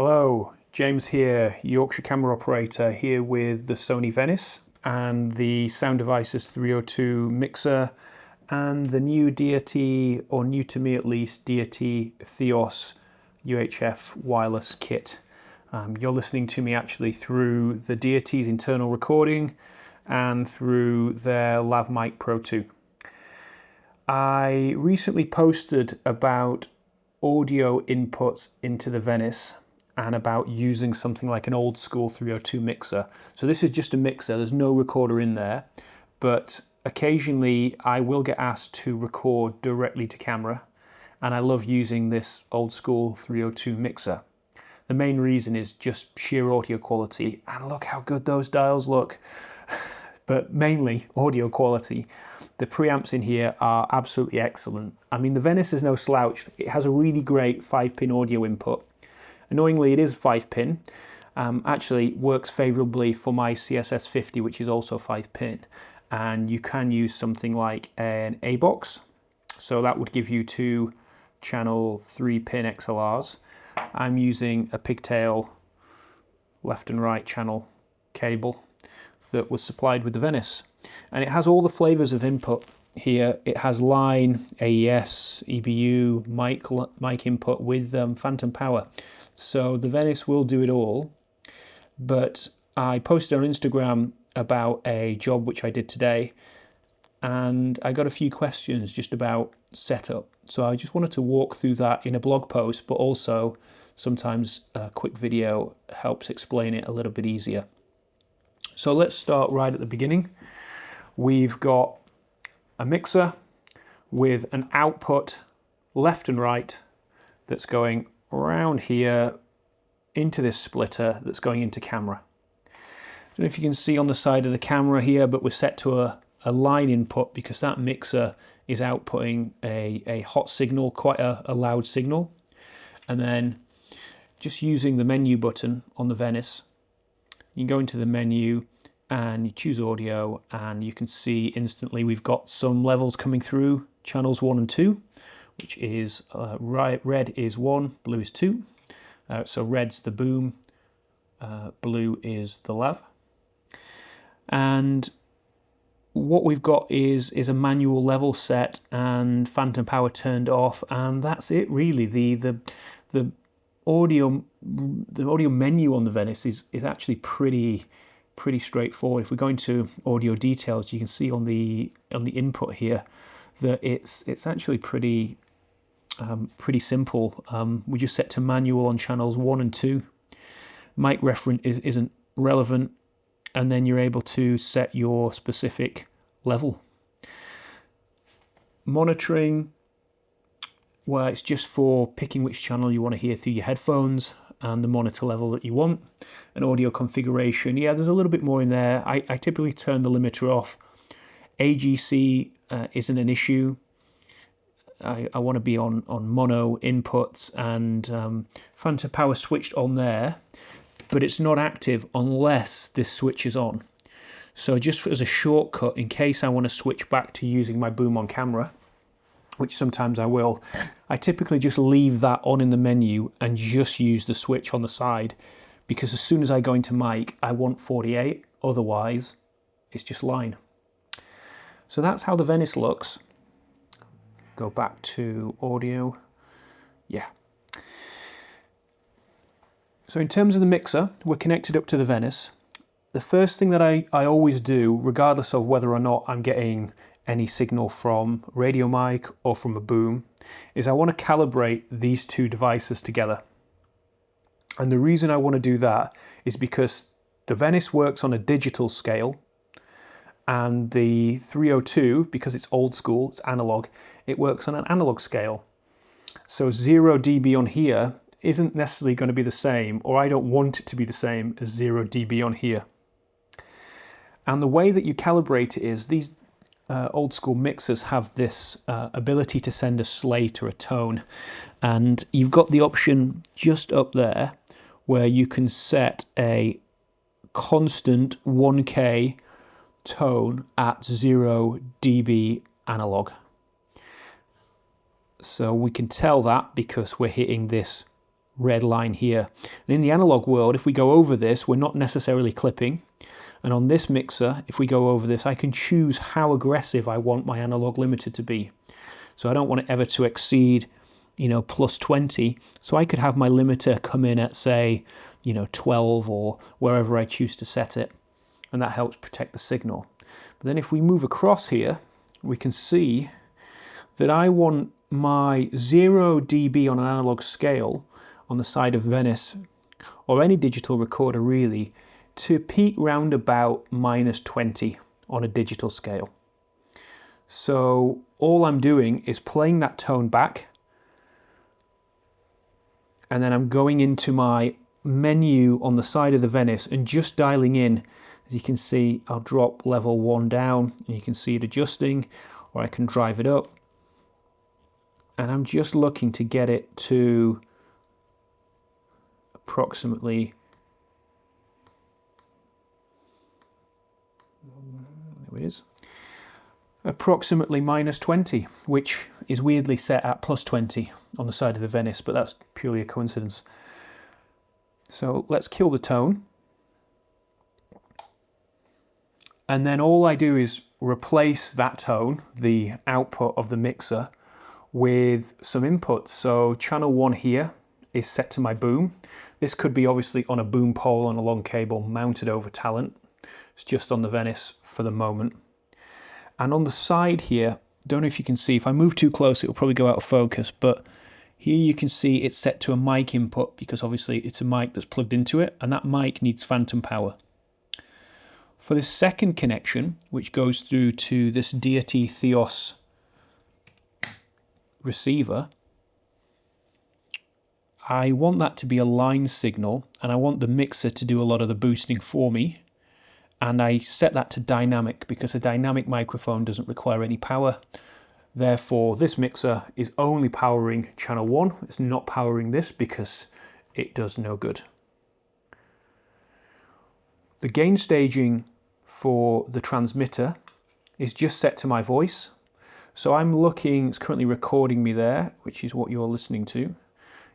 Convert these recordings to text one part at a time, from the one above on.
Hello, James here, Yorkshire camera operator, here with the Sony Venice and the Sound Devices 302 mixer and the new Deity, or new to me at least, Deity Theos UHF wireless kit. You're listening to me actually through the Deity's internal recording and through their Lav Mic Pro 2. I recently posted about audio inputs into the Venice and about using something like an old school 302 mixer. So this is just a mixer, there's no recorder in there, but occasionally I will get asked to record directly to camera, and I love using this old school 302 mixer. The main reason is just sheer audio quality, and look how good those dials look. But mainly audio quality. The preamps in here are absolutely excellent. I mean, the Venice is no slouch. It has a really great 5-pin audio input. Annoyingly, it is 5-pin. Actually works favorably for my CSS50, which is also 5-pin. And you can use something like an A-box. So that would give you 2 channel 3-pin XLRs. I'm using a pigtail left and right channel cable that was supplied with the Venice. And it has all the flavors of input here. It has line, AES, EBU, mic input with phantom power. So the Venice will do it all. But I posted on Instagram about a job which I did today, and I got a few questions just about setup. So I just wanted to walk through that in a blog post, but also sometimes a quick video helps explain it a little bit easier. So let's start right at the beginning. We've got a mixer with an output left and right that's going around here into this splitter that's going into camera. I don't know if you can see on the side of the camera here, but we're set to a line input because that mixer is outputting a hot signal, quite a loud signal. And then just using the menu button on the Venice, you can go into the menu and you choose audio, and you can see instantly we've got some levels coming through, channels 1 and 2, which is red is 1, blue is 2. So red's the boom, blue is the lav. And what we've got is a manual level set and phantom power turned off, and that's it really. The audio menu on the Venice is actually pretty straightforward. If we go into audio details, you can see on the input here that it's actually pretty simple. We just set to manual on channels 1 and 2. Mic reference isn't relevant, and then you're able to set your specific level. Monitoring, well, it's just for picking which channel you want to hear through your headphones and the monitor level that you want. An audio configuration, yeah, there's a little bit more in there. I typically turn the limiter off. AGC isn't an issue. I want to be on mono inputs, and phantom power switched on there, but it's not active unless this switch is on. So just as a shortcut, in case I want to switch back to using my boom on camera, which sometimes I will, I typically just leave that on in the menu and just use the switch on the side, because as soon as I go into mic, I want 48, otherwise it's just line. So that's how the Venice looks. Go back to audio. Yeah. So in terms of the mixer, we're connected up to the Venice. The first thing that I always do, regardless of whether or not I'm getting any signal from radio mic or from a boom, is I want to calibrate these two devices together. And the reason I want to do that is because the Venice works on a digital scale, and the 302, because it's old school, it's analog, it works on an analog scale. So 0 dB on here isn't necessarily going to be the same, or I don't want it to be the same as 0 dB on here. And the way that you calibrate it is these old school mixers have this ability to send a slate or a tone, and you've got the option just up there where you can set a constant 1K tone at 0 dB analog. So we can tell that because we're hitting this red line here. And in the analog world, if we go over this, we're not necessarily clipping. And on this mixer, if we go over this, I can choose how aggressive I want my analog limiter to be. So I don't want it ever to exceed, plus 20. So I could have my limiter come in at, say, 12 or wherever I choose to set it. And that helps protect the signal. But then if we move across here, we can see that I want my 0 dB on an analog scale on the side of Venice, or any digital recorder really, to peak round about -20 on a digital scale. So all I'm doing is playing that tone back, and then I'm going into my menu on the side of the Venice and just dialing in. As you can see, I'll drop level 1 down and you can see it adjusting, or I can drive it up. And I'm just looking to get it to approximately, there it is, approximately -20, which is weirdly set at +20 on the side of the Venice, but that's purely a coincidence. So let's kill the tone. And then all I do is replace that tone, the output of the mixer, with some inputs. So channel 1 here is set to my boom. This could be obviously on a boom pole on a long cable mounted over talent. It's just on the Venice for the moment. And on the side here, don't know if you can see, if I move too close, it'll probably go out of focus, but here you can see it's set to a mic input because obviously it's a mic that's plugged into it, and that mic needs phantom power. For this second connection, which goes through to this Deity Theos receiver, I want that to be a line signal, and I want the mixer to do a lot of the boosting for me. And I set that to dynamic because a dynamic microphone doesn't require any power. Therefore, this mixer is only powering channel 1. It's not powering this because it does no good. The gain staging for the transmitter is just set to my voice. So I'm looking, it's currently recording me there, which is what you're listening to.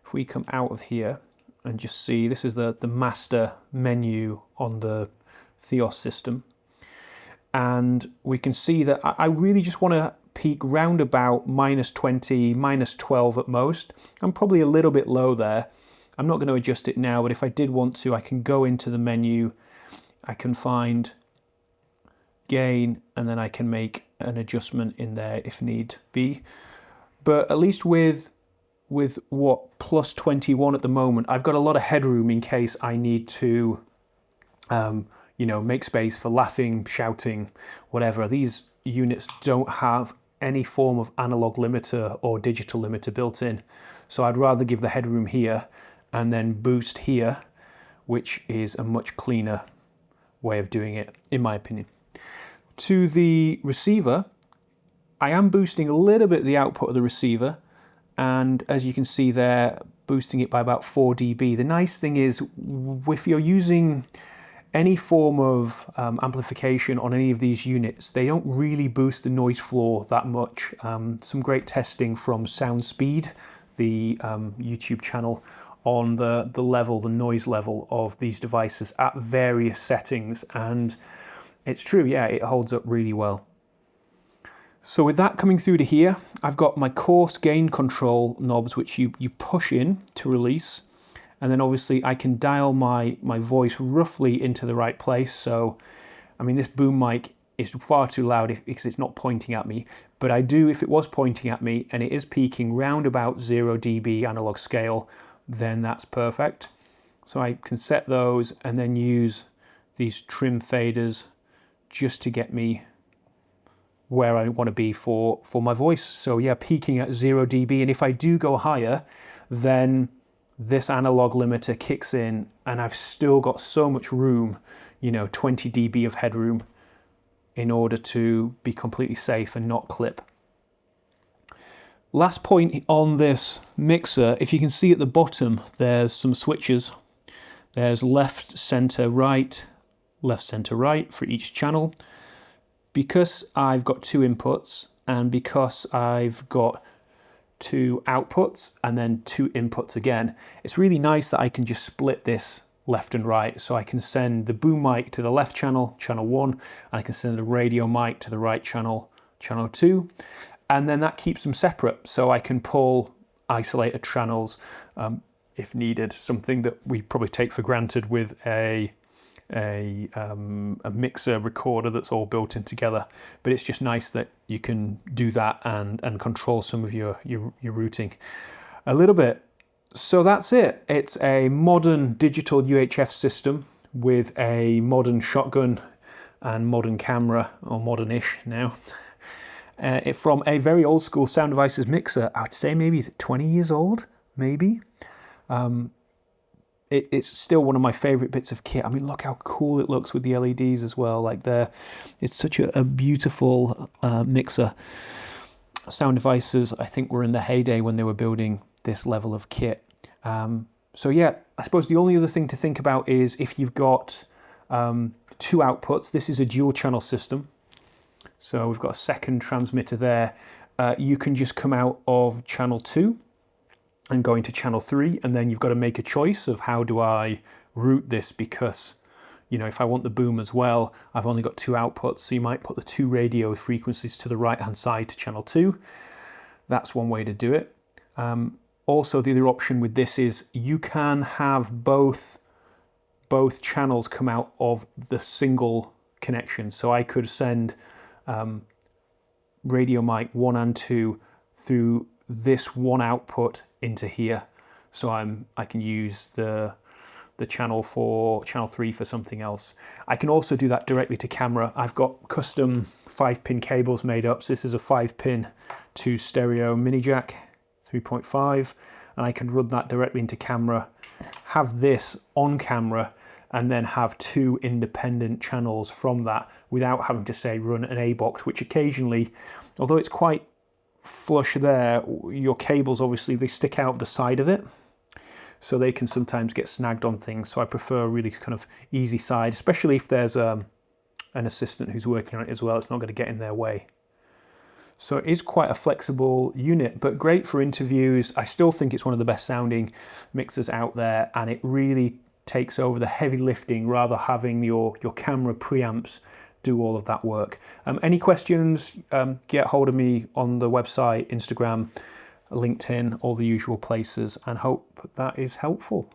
If we come out of here and just see, this is the master menu on the Theos system. And we can see that I really just want to peak round about -20, -12 at most. I'm probably a little bit low there. I'm not going to adjust it now, but if I did want to, I can go into the menu, I can find gain, and then I can make an adjustment in there if need be. But at least with what, +21 at the moment, I've got a lot of headroom in case I need to make space for laughing, shouting, whatever. These units don't have any form of analog limiter or digital limiter built in. So I'd rather give the headroom here and then boost here, which is a much cleaner way of doing it, in my opinion. To the receiver, I am boosting a little bit the output of the receiver, and as you can see there, boosting it by about 4 dB. The nice thing is, if you're using any form of amplification on any of these units, they don't really boost the noise floor that much. Some great testing from SoundSpeed, the YouTube channel, on the noise level of these devices at various settings, and it's true, yeah, it holds up really well. So with that coming through to here, I've got my coarse gain control knobs, which you push in to release. And then obviously I can dial my voice roughly into the right place. So, I mean, this boom mic is far too loud because it's not pointing at me. But I do, if it was pointing at me and it is peaking round about 0 dB analog scale, then that's perfect. So I can set those and then use these trim faders just to get me where I want to be for my voice. So yeah, peaking at 0 dB. And if I do go higher, then this analog limiter kicks in and I've still got so much room, 20 dB of headroom in order to be completely safe and not clip. Last point on this mixer, if you can see at the bottom, there's some switches. There's left, center, right for each channel. Because I've got 2 inputs and because I've got 2 outputs and then 2 inputs again. It's really nice that I can just split this left and right. So I can send the boom mic to the left channel, channel 1, and I can send the radio mic to the right channel, channel 2. And then that keeps them separate. So I can pull isolated channels if needed, something that we probably take for granted with a mixer recorder that's all built in together. But it's just nice that you can do that and control some of your routing a little bit. So that's it. It's a modern digital UHF system with a modern shotgun and modern camera, or modern-ish now. From a very old school Sound Devices mixer. I would say maybe, is it 20 years old? Maybe. It's still one of my favorite bits of kit. I mean, look how cool it looks with the LEDs as well. Like it's such a beautiful mixer. Sound Devices, I think, were in the heyday when they were building this level of kit. So yeah, I suppose the only other thing to think about is if you've got 2 outputs. This is a dual channel system. So we've got a second transmitter there. You can just come out of channel 2 and go into channel 3, and then you've got to make a choice of how do I route this, because, you know, if I want the boom as well, I've only got 2 outputs, so you might put the 2 radio frequencies to the right hand side to channel 2. That's one way to do it. Also, the other option with this is you can have both channels come out of the single connection. So I could send radio mic 1 and 2 through this one output into here. So I can use the channel 3 for something else. I can also do that directly to camera. I've got custom 5-pin cables made up. So this is a 5-pin to stereo mini jack 3.5, and I can run that directly into camera, have this on camera, and then have 2 independent channels from that without having to, say, run an A box, which occasionally, although it's quite flush there, your cables obviously, they stick out of the side of it, so they can sometimes get snagged on things. So I prefer a really kind of easy side, especially if there's an assistant who's working on it as well. It's not going to get in their way. So it is quite a flexible unit, but great for interviews. I still think it's one of the best sounding mixers out there, and it really takes over the heavy lifting rather having your camera preamps do all of that work. Any questions, get hold of me on the website, Instagram, LinkedIn, all the usual places, and hope that is helpful.